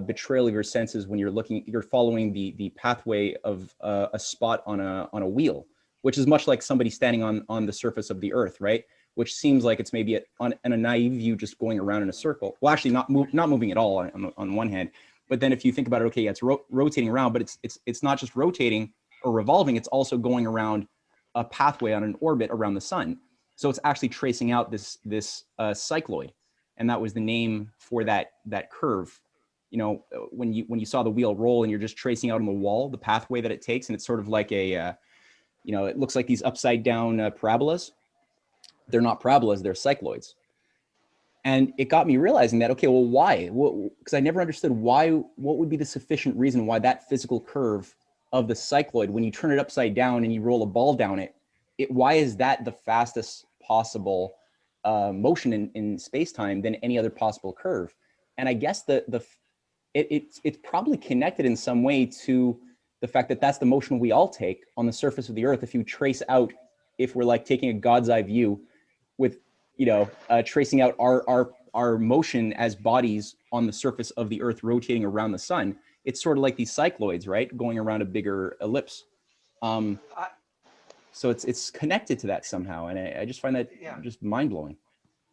S1: betrayal of your senses when you're following the pathway of a spot on a wheel, which is much like somebody standing on the surface of the earth, right? Which seems like it's maybe on a naive view just going around in a circle. Well, actually not moving at all on one hand, but then if you think about it, okay, yeah, it's rotating around, but it's not just rotating or revolving, it's also going around a pathway on an orbit around the sun. So it's actually tracing out this cycloid, and that was the name for that curve. You know, when you saw the wheel roll and you're just tracing out on the wall the pathway that it takes, and it's sort of like a, you know, it looks like these upside down parabolas. They're not parabolas, they're cycloids. And it got me realizing that, okay, well, why? Because I never understood why, what would be the sufficient reason why that physical curve of the cycloid, when you turn it upside down and you roll a ball down it, why is that the fastest possible motion in space-time than any other possible curve? And I guess it's probably connected in some way to the fact that that's the motion we all take on the surface of the earth. If you trace out, if we're like taking a God's eye view with, you know, tracing out our motion as bodies on the surface of the earth rotating around the sun, it's sort of like these cycloids, right? Going around a bigger ellipse. So it's connected to that somehow. And I just find that just mind blowing.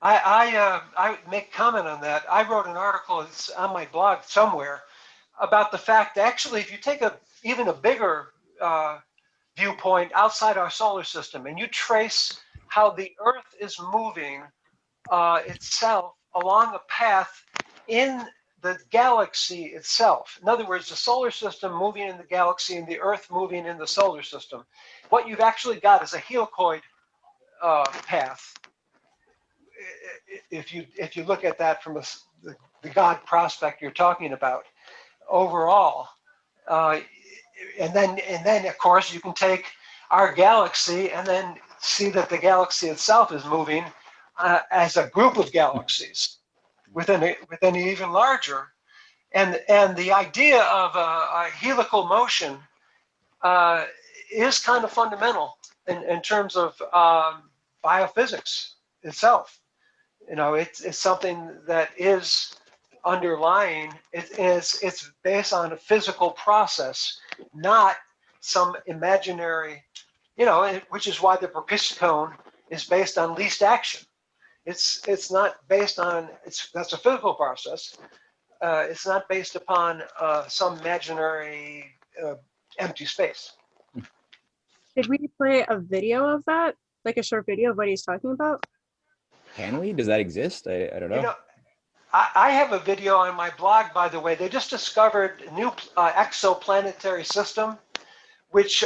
S4: I make comment on that. I wrote an article, it's on my blog somewhere, about the fact that actually if you take even a bigger viewpoint outside our solar system and you trace how the Earth is moving itself along a path in the galaxy itself. In other words, the solar system moving in the galaxy and the Earth moving in the solar system. What you've actually got is a helicoid path. If you look at that from the God prospect you're talking about, overall, and then of course you can take our galaxy and then see that the galaxy itself is moving as a group of galaxies within an even larger, and the idea of a helical motion is kind of fundamental in terms of biophysics itself. You know, it's something that is underlying. It's based on a physical process, not some imaginary, you know, which is why the brachistochrome is based on least action. It's not based on, that's a physical process. It's not based upon some imaginary empty space.
S3: Did we play a video of that? Like a short video of what he's talking about?
S1: Can we? Does that exist? I don't know.
S4: You know, I have a video on my blog, by the way. They just discovered a new exoplanetary system, which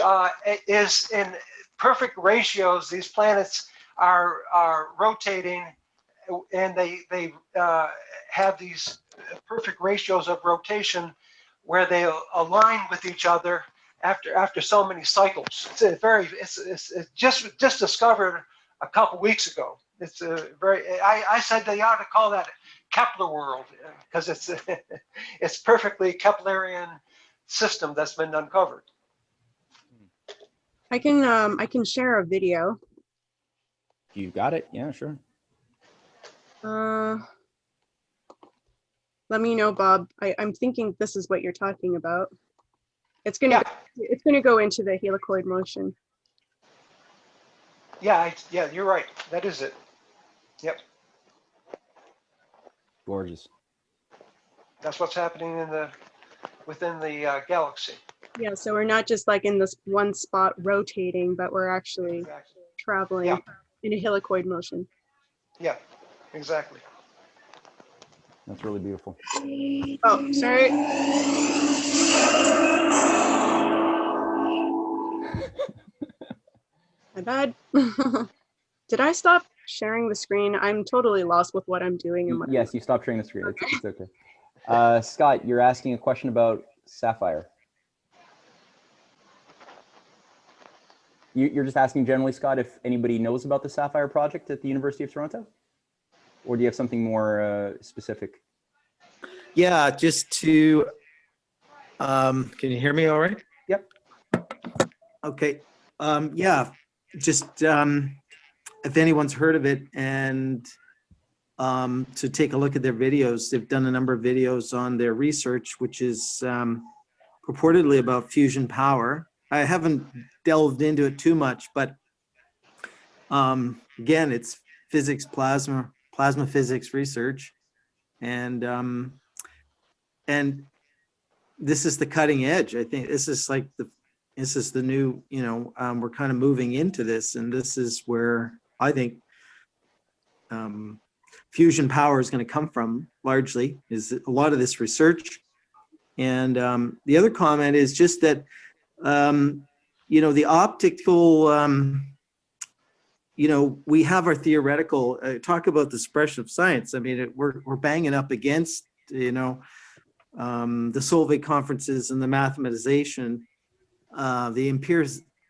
S4: is in perfect ratios. These planets are rotating, and they have these perfect ratios of rotation where they align with each other after so many cycles. It's just discovered a couple weeks ago. It's a I said they ought to call that Kepler world because it's perfectly Keplerian system that's been uncovered.
S3: I can share a video.
S1: You got it? Yeah, sure.
S3: Let me know, Bob. I'm thinking this is what you're talking about. It's gonna go into the helicoid motion.
S4: Yeah, you're right. That is it. Yep.
S1: Gorgeous.
S4: That's what's happening within the galaxy.
S3: Yeah, so we're not just like in this one spot rotating, but we're actually traveling in a helicoid motion.
S4: Yeah, exactly.
S1: That's really beautiful.
S3: Oh, sorry. My bad. Did I stop sharing the screen? I'm totally lost with what I'm doing. And what
S1: Yes, you stopped sharing the screen. It's okay. Scott, you're asking a question about Sapphire. You're just asking generally, Scott, if anybody knows about the Sapphire project at the University of Toronto? Or do you have something more specific?
S12: Yeah, just to, can you hear me all right?
S1: Yep.
S12: Okay. Yeah, just if anyone's heard of it and to take a look at their videos. They've done a number of videos on their research, which is purportedly about fusion power. I haven't delved into it too much, but again, it's physics, plasma physics research, and this is the cutting edge. I think this is like this is the new, we're kind of moving into this, and this is where I think fusion power is going to come from largely, is a lot of this research. And the other comment is just that, the optical, we have our theoretical, talk about the suppression of science. I mean, we're banging up against, the Solvay conferences and the mathematization, the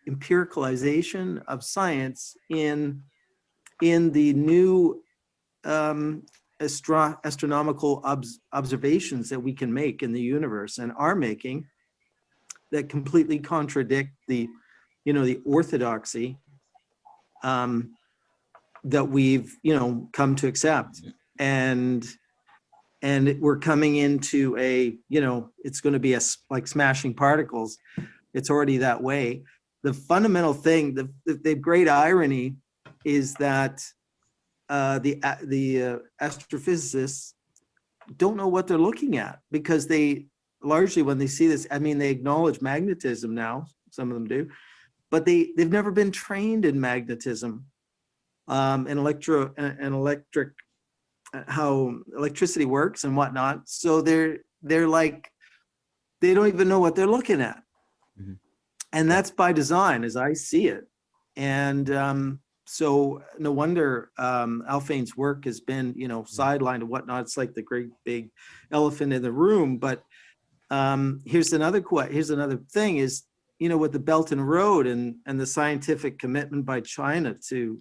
S12: empiricalization of science in the new astronomical observations that we can make in the universe and are making that completely contradict the orthodoxy that we've come to accept. And we're coming into a, it's going to be like smashing particles. It's already that way. The fundamental thing, the great irony is that the astrophysicists don't know what they're looking at, because they largely, when they see this, I mean, they acknowledge magnetism now, some of them do, but they've never been trained in magnetism, and electric, how electricity works and whatnot. So they're like, they don't even know what they're looking at. Mm-hmm. And that's by design, as I see it. And so no wonder Alphane's work has been, sidelined and whatnot. It's like the great big elephant in the room. But here's another thing is, with the Belt and Road and the scientific commitment by China to,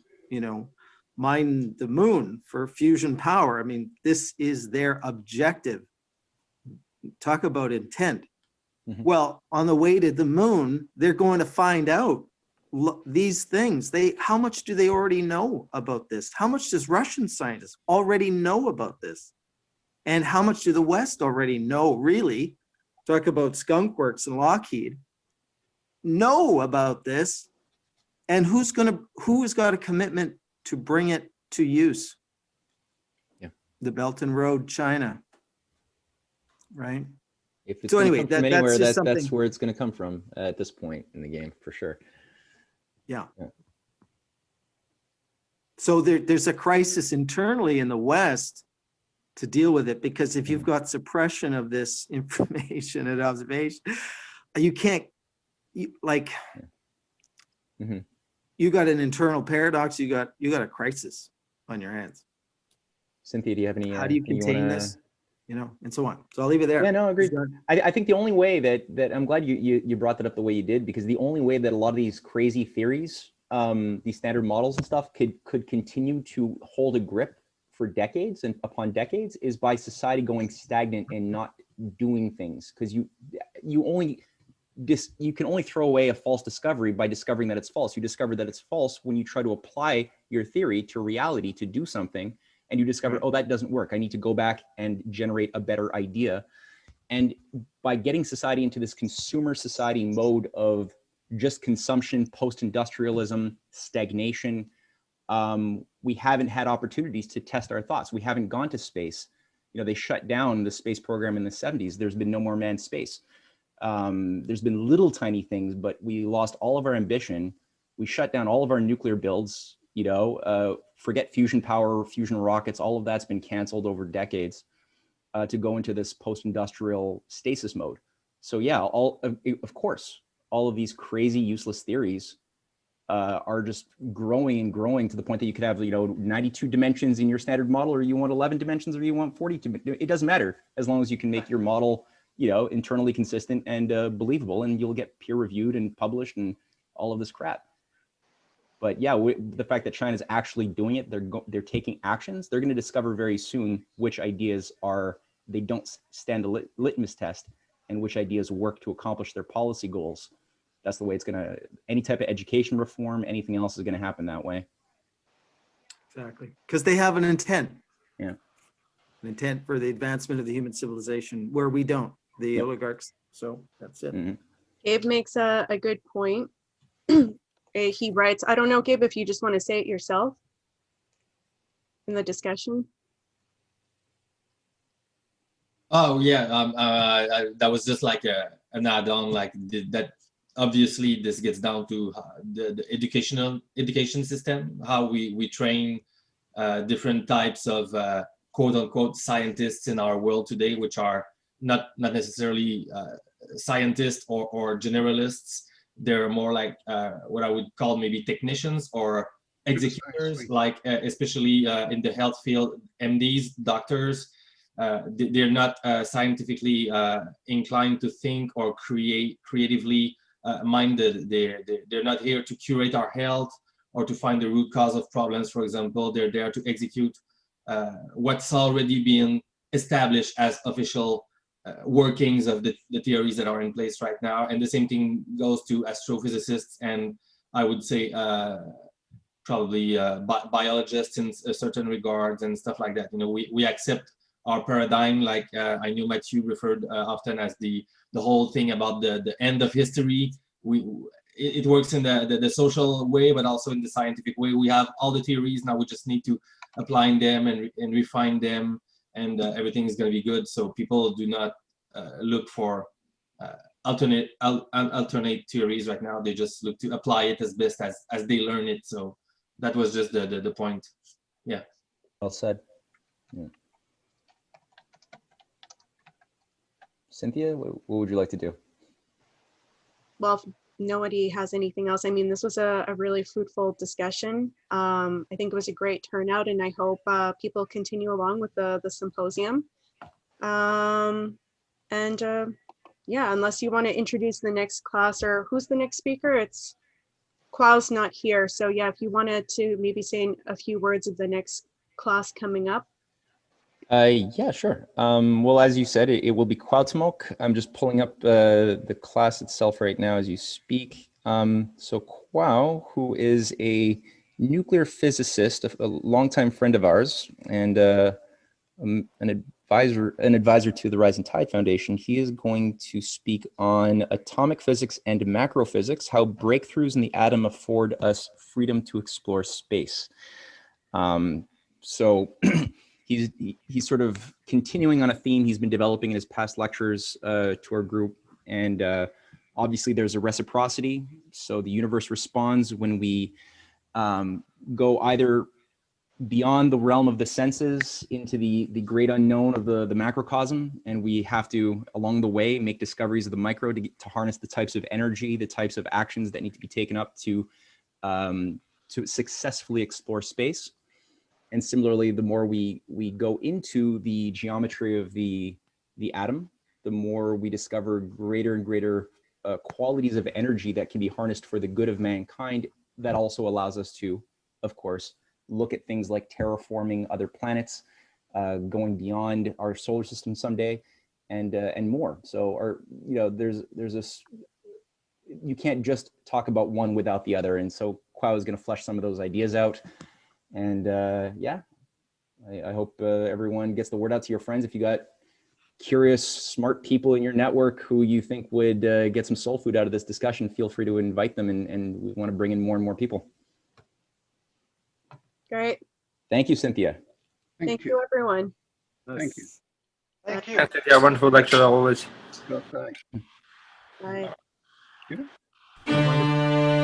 S12: mine the moon for fusion power. I mean, this is their objective. Talk about intent. Mm-hmm. Well, on the way to the moon, they're going to find out these things. How much do they already know about this? How much does Russian scientists already know about this? And how much do the West already know, really? Talk about Skunk Works and Lockheed. Know about this. And who has got a commitment to bring it to use? Yeah. The Belt and Road, China. Right?
S1: If it's come from anywhere, that's where it's going to come from at this point in the game, for sure.
S12: Yeah. So there's a crisis internally in the West to deal with it, because if you've got suppression of this information and observation, you can't, mm-hmm. You got an internal paradox. You got a crisis on your hands.
S1: Cynthia, do you have any?
S12: How do you contain this? you know, and so on. So I'll leave it there.
S1: Yeah, no, agreed. I think the only way that I'm glad you brought that up the way you did, because the only way that a lot of these crazy theories, these standard models and stuff could continue to hold a grip for decades and upon decades is by society going stagnant and not doing things. Because you can only throw away a false discovery by discovering that it's false. You discover that it's false when you try to apply your theory to reality to do something, and you discover, oh, that doesn't work. I need to go back and generate a better idea. And by getting society into this consumer society mode of just consumption, post-industrialism, stagnation, we haven't had opportunities to test our thoughts. We haven't gone to space. You know, they shut down the space program in the 70s. There's been no more manned space. There's been little tiny things, but we lost all of our ambition. We shut down all of our nuclear builds, you know, forget fusion power, fusion rockets, all of that's been canceled over decades to go into this post-industrial stasis mode. So yeah, of course, all of these crazy useless theories are just growing and growing to the point that you could have, you know, 92 dimensions in your standard model, or you want 11 dimensions, or you want 42. It doesn't matter as long as you can make your model, you know, internally consistent and believable, and you'll get peer reviewed and published and all of this crap. But yeah, the fact that China's actually doing it, they're taking actions. They're going to discover very soon which ideas they don't stand a litmus test, and which ideas work to accomplish their policy goals. That's the way it's going to. Any type of education reform, anything else is going to happen that way.
S12: Exactly, because they have an intent.
S1: Yeah,
S12: an intent for the advancement of the human civilization, where we don't. The oligarchs. So that's it.
S1: Mm-hmm.
S3: Gabe makes a good point. He writes, I don't know, Gabe, if you just want to say it yourself in the discussion.
S10: Oh yeah, that was just like an add-on, like that. Obviously, this gets down to the education system, how we train different types of quote unquote scientists in our world today, which are not necessarily scientists or generalists. They're more like what I would call maybe technicians or executors, like especially in the health field, MDs, doctors. They're not scientifically inclined to think or creatively minded. They're not here to curate our health or to find the root cause of problems. For example, they're there to execute what's already been established as official workings of the theories that are in place right now. And the same thing goes to astrophysicists, and I would say probably biologists in certain regards and stuff like that. You know, we accept our paradigm, like I knew Matthew referred often as the whole thing about the end of history. It works in the social way, but also in the scientific way. We have all the theories, now we just need to apply them and refine them, and everything is going to be good. So people do not look for alternate theories right now. They just look to apply it as best as they learn it. So that was just the point. Yeah.
S1: Well said. Yeah. Cynthia, what would you like to do?
S3: Well, if nobody has anything else, I mean, this was a really fruitful discussion. I think it was a great turnout, and I hope people continue along with the symposium. Yeah, unless you want to introduce the next class, or who's the next speaker? It's Qual's not here. So yeah, if you wanted to maybe say a few words of the next class coming up.
S1: Yeah, sure. Well, as you said, it will be Cuauhtemoc. I'm just pulling up the class itself right now as you speak. So Quao, who is a nuclear physicist, a longtime friend of ours, and an advisor to the Rising Tide Foundation, he is going to speak on atomic physics and macrophysics, how breakthroughs in the atom afford us freedom to explore space. So he's sort of continuing on a theme he's been developing in his past lectures to our group. And obviously there's a reciprocity. So the universe responds when we go either beyond the realm of the senses into the great unknown of the macrocosm. And we have to, along the way, make discoveries of the micro to harness the types of energy, the types of actions that need to be taken up to successfully explore space. And similarly, the more we go into the geometry of the atom, the more we discover greater and greater qualities of energy that can be harnessed for the good of mankind. That also allows us to, of course, look at things like terraforming other planets, going beyond our solar system someday, and more. So, there's this. You can't just talk about one without the other, and so Kwao is going to flesh some of those ideas out. And yeah, I hope everyone gets the word out to your friends. If you got curious, smart people in your network who you think would get some soul food out of this discussion, feel free to invite them, and we want to bring in more and more people.
S3: Great.
S1: Thank you, Cynthia.
S3: Thank you, everyone.
S9: Thank you.
S4: Thank you.
S2: Yeah, wonderful lecture always.
S9: Bye.
S3: Bye.
S9: Yeah.